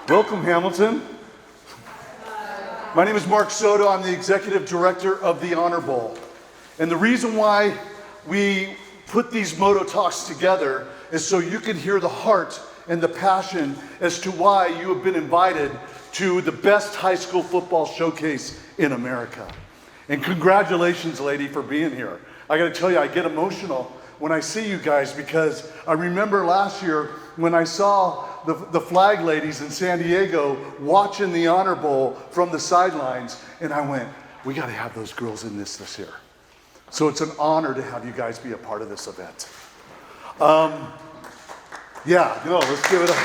Welcome, Hamilton. My name is Mark Soto. I'm the Executive Director of the Honor Bowl. And the reason why we put these Moto Talks together is so you can hear the heart and the passion as to why you have been invited to the best high school football showcase in America. And congratulations, lady, for being here. I gotta tell you, I get emotional when I see you guys because I remember last year when I saw the flag ladies in San Diego watching the Honor Bowl from the sidelines, and I went, we gotta have those girls in this year. So it's an honor to have you guys be a part of this event. Let's give it up.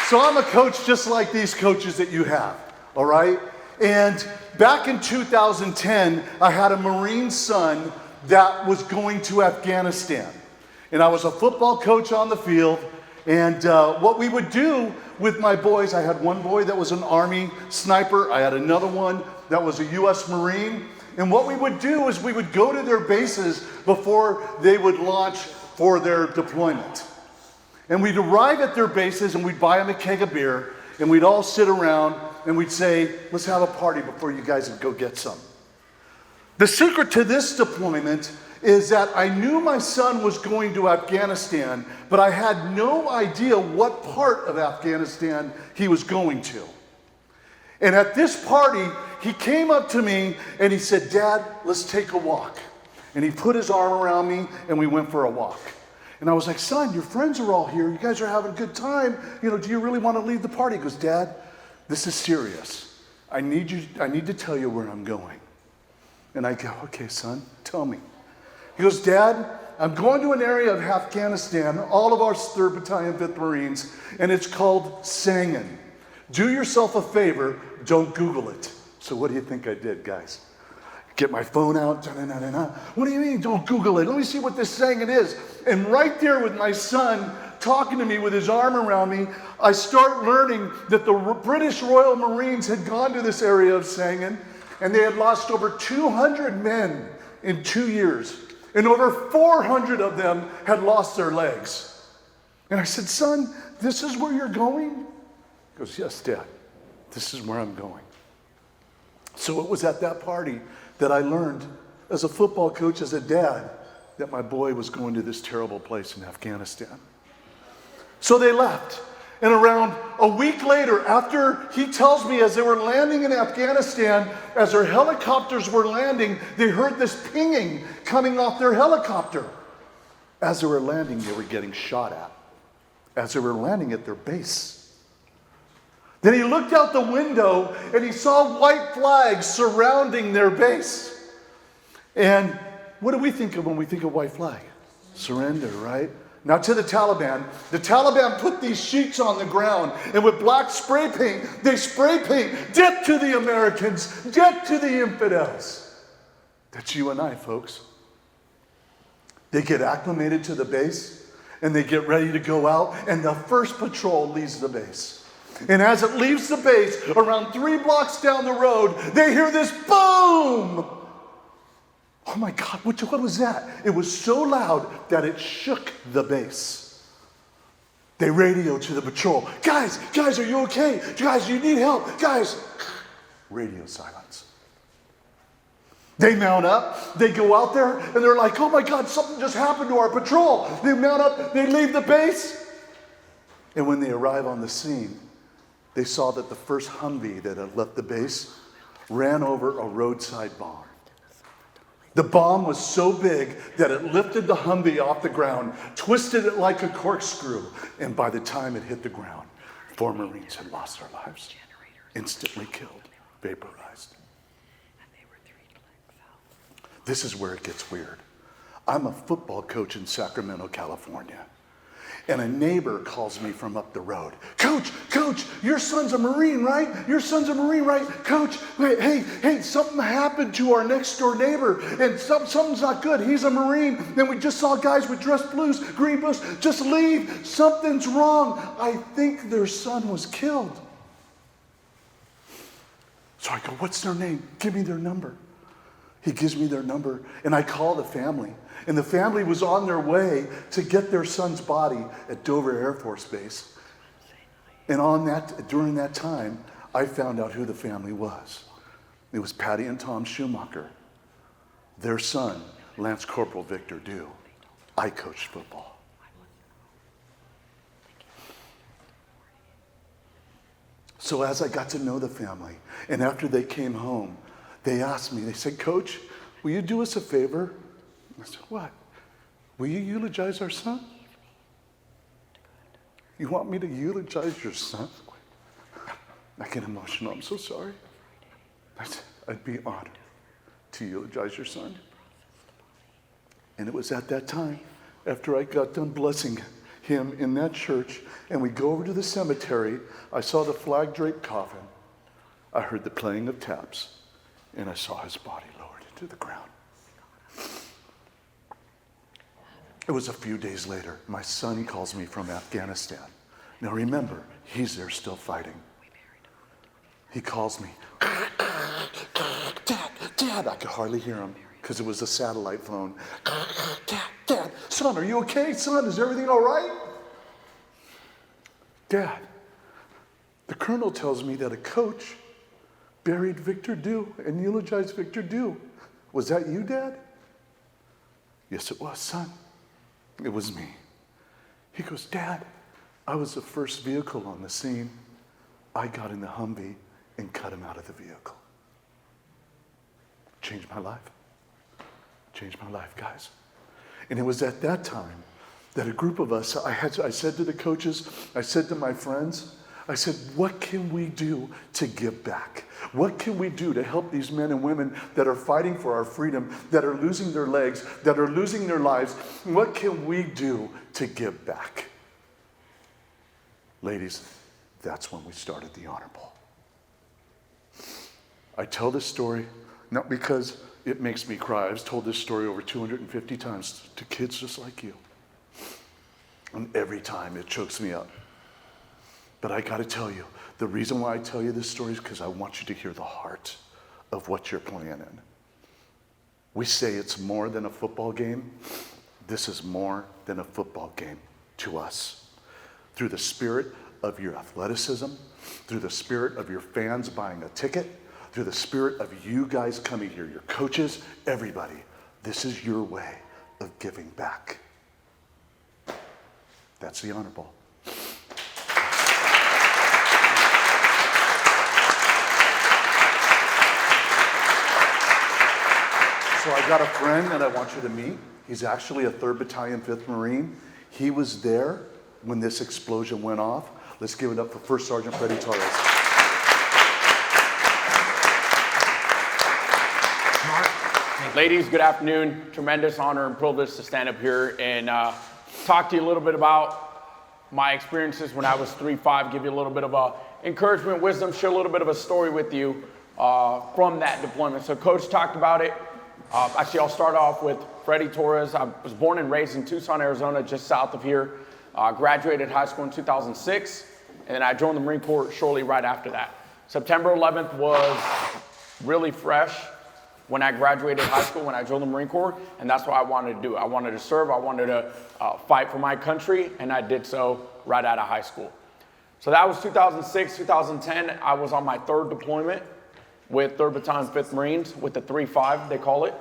So I'm a coach just like these coaches that you have, all right? And back in 2010, I had a Marine son that was going to Afghanistan. And I was a football coach on the field. And what we would do with my boys, I had one boy that was an Army sniper. I had another one that was a U.S. Marine. And what we would do is we would go to their bases before they would launch for their deployment. And we'd arrive at their bases and we'd buy them a keg of beer and we'd all sit around and we'd say, let's have a party before you guys go get some. The secret to this deployment is that I knew my son was going to Afghanistan, but I had no idea what part of Afghanistan he was going to. And at this party, he came up to me and he said, Dad, let's take a walk. And he put his arm around me and we went for a walk. And I was like, son, your friends are all here. You guys are having a good time. Do you really want to leave the party? He goes, Dad, this is serious. I need to tell you where I'm going. And I go, okay, son, tell me. He goes, Dad, I'm going to an area of Afghanistan, all of our 3rd Battalion, 5th Marines, and it's called Sangin. Do yourself a favor, don't Google it. So what do you think I did, guys? Get my phone out, What do you mean, don't Google it? Let me see what this Sangin is. And right there with my son talking to me with his arm around me, I start learning that the British Royal Marines had gone to this area of Sangin, and they had lost over 200 men in 2 years. And over 400 of them had lost their legs. And I said, son, this is where you're going? He goes, yes, Dad, this is where I'm going. So it was at that party that I learned as a football coach, as a dad, that my boy was going to this terrible place in Afghanistan. So they left. And around a week later, after he tells me as they were landing in Afghanistan, as their helicopters were landing, they heard this pinging coming off their helicopter. As they were landing, they were getting shot at. As they were landing at their base. Then he looked out the window and he saw white flags surrounding their base. And what do we think of when we think of white flag? Surrender, right? Now to the Taliban put these sheets on the ground, and with black spray paint, they spray paint, death to the Americans, death to the infidels. That's you and I, folks. They get acclimated to the base, and they get ready to go out, and the first patrol leaves the base. And as it leaves the base, around 3 blocks down the road, they hear this boom! Oh my God, what was that? It was so loud that it shook the base. They radio to the patrol. Guys, are you okay? Guys, you need help. Guys, radio silence. They mount up, they go out there, and they're like, oh my God, something just happened to our patrol. They mount up, they leave the base. And when they arrive on the scene, they saw that the first Humvee that had left the base ran over a roadside bomb. The bomb was so big that it lifted the Humvee off the ground, twisted it like a corkscrew, and by the time it hit the ground, 4 Marines had lost their lives. Instantly killed, vaporized. This is where it gets weird. I'm a football coach in Sacramento, California. And a neighbor calls me from up the road. Coach, your son's a Marine, right? Your son's a Marine, right? Coach, hey, something happened to our next door neighbor, and something's not good. He's a Marine, and we just saw guys with dress blues, green blues. Just leave. Something's wrong. I think their son was killed. So I go, what's their name? Give me their number. He gives me their number, and I call the family. And the family was on their way to get their son's body at Dover Air Force Base. And during that time, I found out who the family was. It was Patty and Tom Schumacher. Their son, Lance Corporal Victor Dew. I coached football. So as I got to know the family, and after they came home, they asked me, they said, "Coach, will you do us a favor?" I said, "What? Will you eulogize our son?" "You want me to eulogize your son?" I get emotional. "I'm so sorry." I said, "I'd be honored to eulogize your son." And it was at that time, after I got done blessing him in that church, and we go over to the cemetery, I saw the flag-draped coffin, I heard the playing of taps, and I saw his body lowered into the ground. It was a few days later, my son calls me from Afghanistan. Now remember, he's there still fighting. He calls me, "Dad," I could hardly hear him because it was a satellite phone. "Dad, son, are you okay? Son, is everything all right?" "Dad, the colonel tells me that a coach buried Victor Dew and eulogized Victor Dew. Was that you, Dad?" "Yes, it was, son. It was me." He goes, "Dad, I was the first vehicle on the scene. I got in the Humvee and cut him out of the vehicle." Changed my life. Changed my life, guys. And it was at that time that a group of us, I said to the coaches, I said to my friends, I said, "What can we do to give back? What can we do to help these men and women that are fighting for our freedom, that are losing their legs, that are losing their lives? What can we do to give back?" Ladies, that's when we started the Honor Bowl. I tell this story not because it makes me cry. I've told this story over 250 times to kids just like you. And every time it chokes me up. But I got to tell you, the reason why I tell you this story is because I want you to hear the heart of what you're playing in. We say it's more than a football game. This is more than a football game to us. Through the spirit of your athleticism, through the spirit of your fans buying a ticket, through the spirit of you guys coming here, your coaches, everybody, this is your way of giving back. That's the Honor Bowl. So I got a friend that I want you to meet. He's actually a 3rd Battalion, 5th Marine. He was there when this explosion went off. Let's give it up for First Sergeant Freddie Torres. Ladies, good afternoon. Tremendous honor and privilege to stand up here and talk to you a little bit about my experiences when I was 3-5, give you a little bit of encouragement, wisdom, share a little bit of a story with you from that deployment. So Coach talked about it. Actually, I'll start off with Freddie Torres. I was born and raised in Tucson, Arizona, just south of here. Graduated high school in 2006, and then I joined the Marine Corps shortly right after that. September 11th was really fresh when I graduated high school, when I joined the Marine Corps, and that's what I wanted to do. I wanted to serve, I wanted to fight for my country, and I did so right out of high school. So that was 2006, 2010. I was on my 3rd deployment with 3rd Battalion, 5th Marines, with the 3-5, they call it.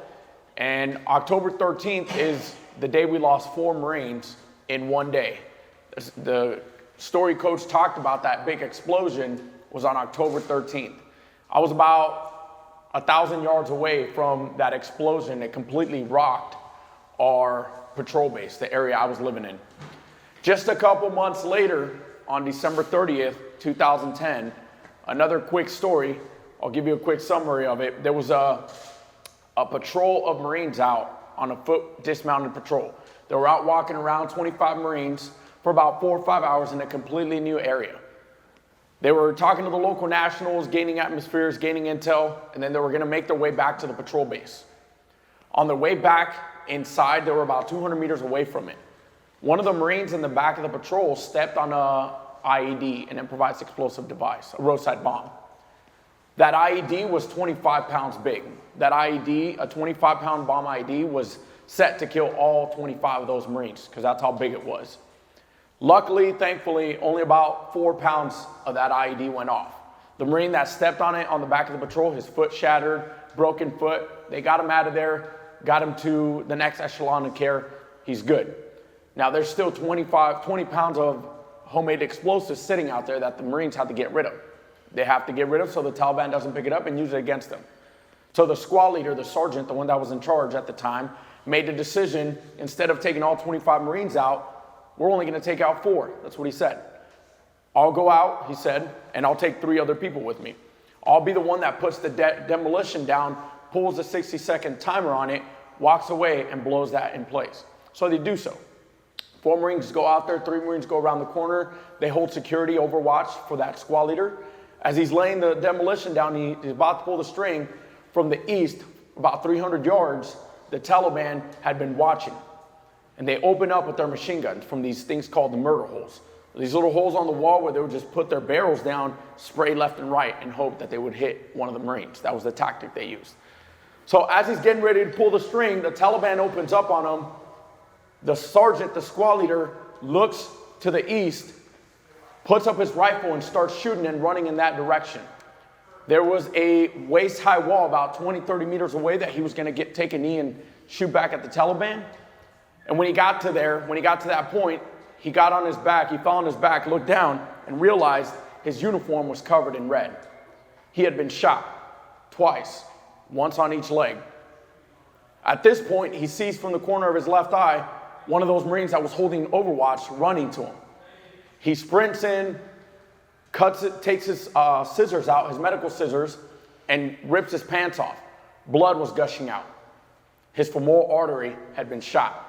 And October 13th is the day we lost 4 Marines in one day. The story Coach talked about, that big explosion, was on October 13th. I was about 1,000 yards away from that explosion. It completely rocked our patrol base, the area I was living in. Just a couple months later, on December 30th, 2010, another quick story. I'll give you a quick summary of it. There was a patrol of Marines out on a foot dismounted patrol. They were out walking around, 25 Marines, for about 4 or 5 hours in a completely new area. They were talking to the local nationals, gaining atmospheres, gaining intel, and then they were gonna make their way back to the patrol base. On their way back inside, they were about 200 meters away from it. One of the Marines in the back of the patrol stepped on a IED, an improvised explosive device, a roadside bomb. That IED was 25 pounds big. That IED, a 25-pound bomb IED, was set to kill all 25 of those Marines because that's how big it was. Luckily, thankfully, only about 4 pounds of that IED went off. The Marine that stepped on it on the back of the patrol, his foot shattered, broken foot. They got him out of there, got him to the next echelon of care. He's good. Now, there's still 20 pounds of homemade explosives sitting out there that the Marines have to get rid of. They have to get rid of so the Taliban doesn't pick it up and use it against them. So the squad leader, the sergeant, the one that was in charge at the time, made the decision, instead of taking all 25 Marines out, we're only going to take out 4. That's what he said. I'll go out, he said, and I'll take 3 other people with me. I'll be the one that puts the demolition down, pulls a 60-second timer on it, walks away, and blows that in place. So they do so. 4 Marines go out there, 3 Marines go around the corner. They hold security, overwatch for that squad leader. As he's laying the demolition down, he's about to pull the string. From the east, about 300 yards, the Taliban had been watching. And they open up with their machine guns from these things called the murder holes. These little holes on the wall where they would just put their barrels down, spray left and right, and hope that they would hit one of the Marines. That was the tactic they used. So as he's getting ready to pull the string, the Taliban opens up on him. The sergeant, the squad leader, looks to the east, puts up his rifle and starts shooting and running in that direction. There was a waist-high wall about 20, 30 meters away that he was going to take a knee and shoot back at the Taliban. And when he got to that point, he got on his back, he fell on his back, looked down, and realized his uniform was covered in red. He had been shot twice, once on each leg. At this point, he sees from the corner of his left eye one of those Marines that was holding Overwatch running to him. He sprints in, cuts it, takes his scissors out, his medical scissors, and rips his pants off. Blood was gushing out. His femoral artery had been shot.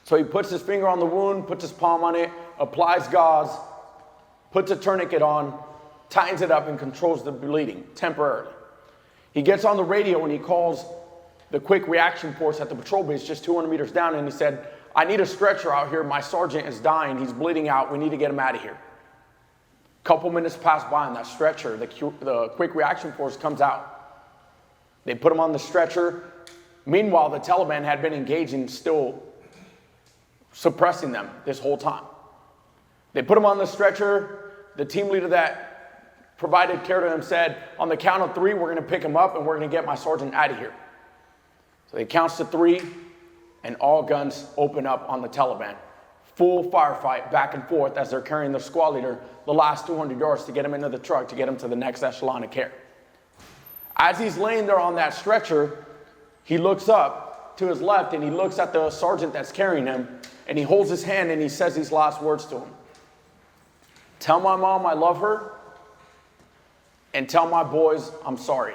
So he puts his finger on the wound, puts his palm on it, applies gauze, puts a tourniquet on, tightens it up, and controls the bleeding temporarily. He gets on the radio and he calls the quick reaction force at the patrol base just 200 meters down, and he said, I need a stretcher out here. My sergeant is dying. He's bleeding out. We need to get him out of here. A couple minutes pass by, and that stretcher, the quick reaction force comes out. They put him on the stretcher. Meanwhile, the Taliban had been engaging, still suppressing them this whole time. They put him on the stretcher. The team leader that provided care to him said, on the count of 3, we're going to pick him up and we're going to get my sergeant out of here. So he counts to 3, and all guns open up on the Taliban. Full firefight back and forth as they're carrying the squad leader the last 200 yards to get him into the truck to get him to the next echelon of care. As he's laying there on that stretcher, he looks up to his left and he looks at the sergeant that's carrying him, and he holds his hand and he says these last words to him. Tell my mom I love her, and tell my boys I'm sorry.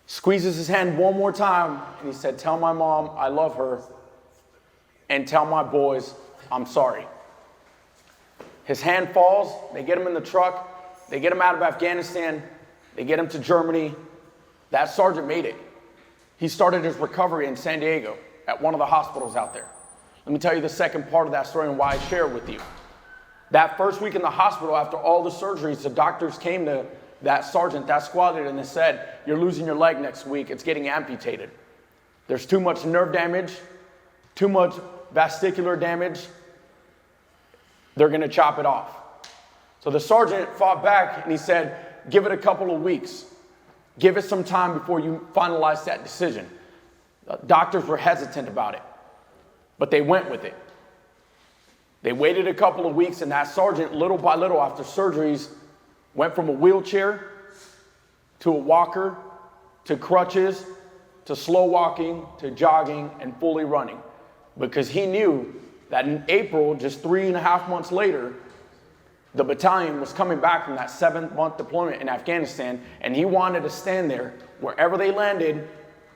Squeezes his hand one more time, and he said, tell my mom I love her, and tell my boys I'm sorry. His hand falls, they get him in the truck, they get him out of Afghanistan, they get him to Germany. That sergeant made it. He started his recovery in San Diego at one of the hospitals out there. Let me tell you the second part of that story and why I share it with you. That first week in the hospital, after all the surgeries, the doctors came to that sergeant, that squad leader, and they said, you're losing your leg next week. It's getting amputated. There's too much nerve damage, too much vascular damage. They're going to chop it off. So the sergeant fought back and he said, give it a couple of weeks. Give it some time before you finalize that decision. Doctors were hesitant about it, but they went with it. They waited a couple of weeks, and that sergeant, little by little, after surgeries, went from a wheelchair to a walker to crutches to slow walking to jogging and fully running, because he knew that in April, just 3.5 months later, the battalion was coming back from that 7-month deployment in Afghanistan, and he wanted to stand there wherever they landed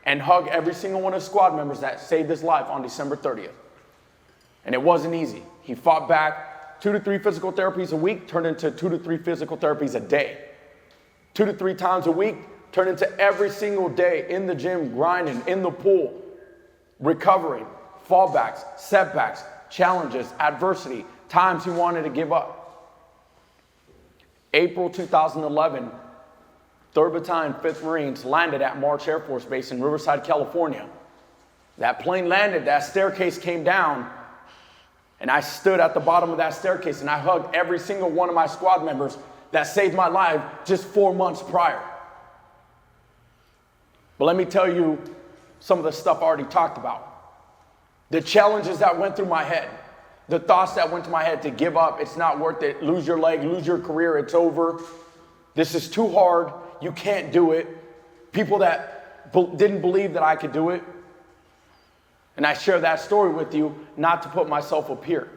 and hug every single one of his squad members that saved his life on December 30th. And it wasn't easy. He fought back. 2 to 3 physical therapies a week turned into 2 to 3 physical therapies a day. 2 to 3 times a week turned into every single day in the gym, grinding, in the pool, recovering, fallbacks, setbacks, challenges, adversity, times he wanted to give up. April 2011, 3rd Battalion, 5th Marines landed at March Air Force Base in Riverside, California. That plane landed, that staircase came down, and I stood at the bottom of that staircase and I hugged every single one of my squad members that saved my life just 4 months prior. But let me tell you some of the stuff I already talked about. The challenges that went through my head, the thoughts that went to my head to give up, it's not worth it, lose your leg, lose your career, it's over. This is too hard, you can't do it. People that didn't believe that I could do it. And I share that story with you not to put myself up here.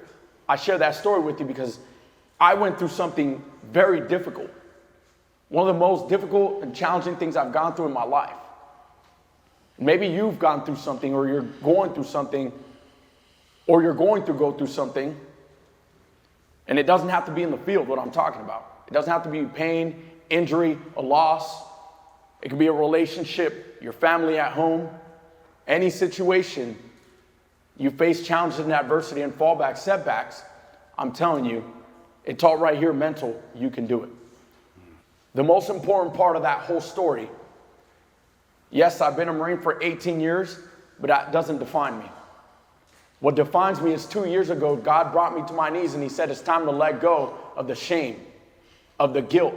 I share that story with you because I went through something very difficult. One of the most difficult and challenging things I've gone through in my life. Maybe you've gone through something, or you're going through something, or you're going to go through something. And it doesn't have to be in the field, what I'm talking about. It doesn't have to be pain, injury, a loss. It could be a relationship, your family at home, any situation. You face challenges and adversity and fallbacks, setbacks. I'm telling you, it taught right here, mental, you can do it. The most important part of that whole story, yes, I've been a Marine for 18 years, but that doesn't define me. What defines me is 2 years ago, God brought me to my knees and he said, it's time to let go of the shame, of the guilt,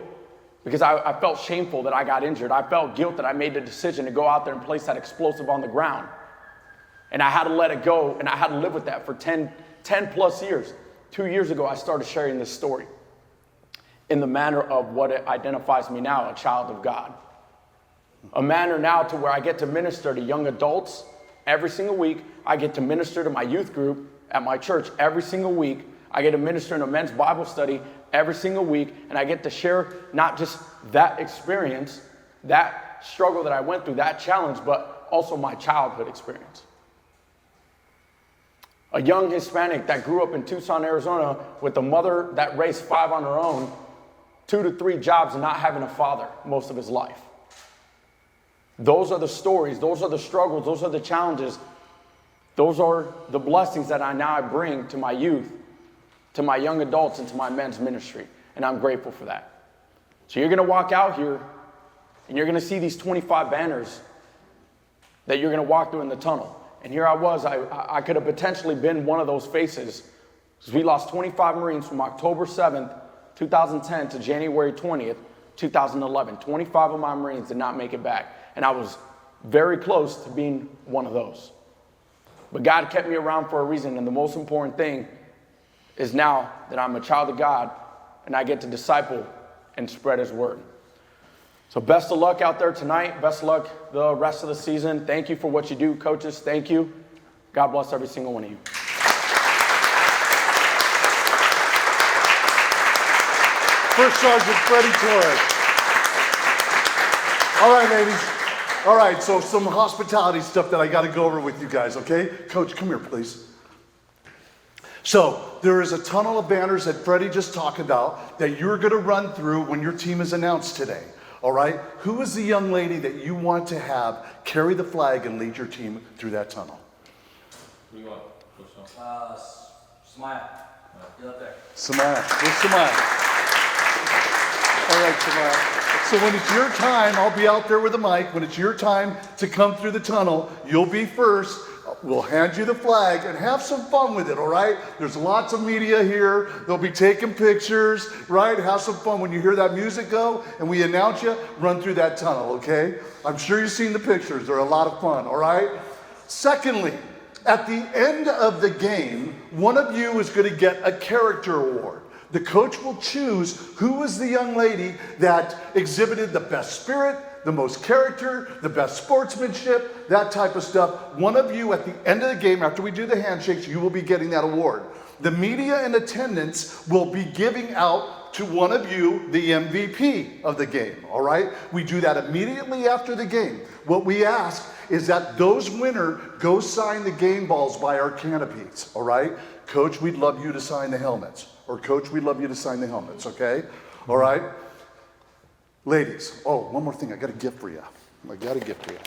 because I felt shameful that I got injured. I felt guilt that I made the decision to go out there and place that explosive on the ground. And I had to let it go, and I had to live with that for 10 plus years. 2 years ago, I started sharing this story in the manner of what it identifies me now, a child of God. A manner now to where I get to minister to young adults every single week. I get to minister to my youth group at my church every single week. I get to minister in a men's Bible study every single week, and I get to share not just that experience, that struggle that I went through, that challenge, but also my childhood experience. A young Hispanic that grew up in Tucson, Arizona with a mother that raised 5 on her own, 2 to 3 jobs and not having a father most of his life. Those are the stories, those are the struggles, those are the challenges. Those are the blessings that I now bring to my youth, to my young adults, and to my men's ministry. And I'm grateful for that. So you're going to walk out here and you're going to see these 25 banners that you're going to walk through in the tunnel. And here I was, I could have potentially been one of those faces, because we lost 25 Marines from October 7th, 2010 to January 20th, 2011. 25 of my Marines did not make it back. And I was very close to being one of those. But God kept me around for a reason. And the most important thing is now that I'm a child of God and I get to disciple and spread his word. So best of luck out there tonight. Best of luck the rest of the season. Thank you for what you do, coaches. Thank you. God bless every single one of you. First Sergeant Freddie Torres. All right, ladies. All right, so some hospitality stuff that I got to go over with you guys, okay? Coach, come here, please. So there is a tunnel of banners that Freddie just talked about that you're going to run through when your team is announced today. All right? Who is the young lady that you want to have carry the flag and lead your team through that tunnel? Who do you want? Samaya. Get up there. Samaya. Where's Samaya? All right, Samaya. So when it's your time, I'll be out there with the mic. When it's your time to come through the tunnel, you'll be first. We'll hand you the flag and have some fun with it, all right? There's lots of media here. They'll be taking pictures, right? Have some fun. When you hear that music go and we announce you, run through that tunnel, okay? I'm sure you've seen the pictures. They're a lot of fun, all right? Secondly, at the end of the game, one of you is going to get a character award. The coach will choose who is the young lady that exhibited the best spirit, the most character, the best sportsmanship, that type of stuff. One of you at the end of the game, after we do the handshakes, you will be getting that award. The media in attendance will be giving out to one of you the MVP of the game, all right? We do that immediately after the game. What we ask is that those winners go sign the game balls by our canopies, all right? Coach, we'd love you to sign the helmets. Or Coach, we'd love you to sign the helmets, okay? All right? Ladies, oh, one more thing. I got a gift for you. I got a gift for you.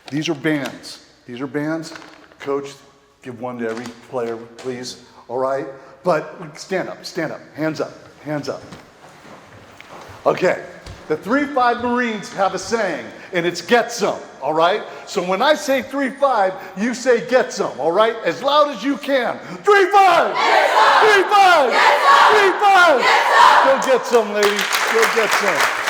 These are bands. These are bands. Coach, give one to every player, please. All right? But stand up, stand up. Hands up, hands up. Okay, the 3-5 Marines have a saying, and it's get some, all right? So when I say 3-5, you say get some, all right? As loud as you can. 3-5! 3-5! 3-5! Go get some, ladies. Go get some.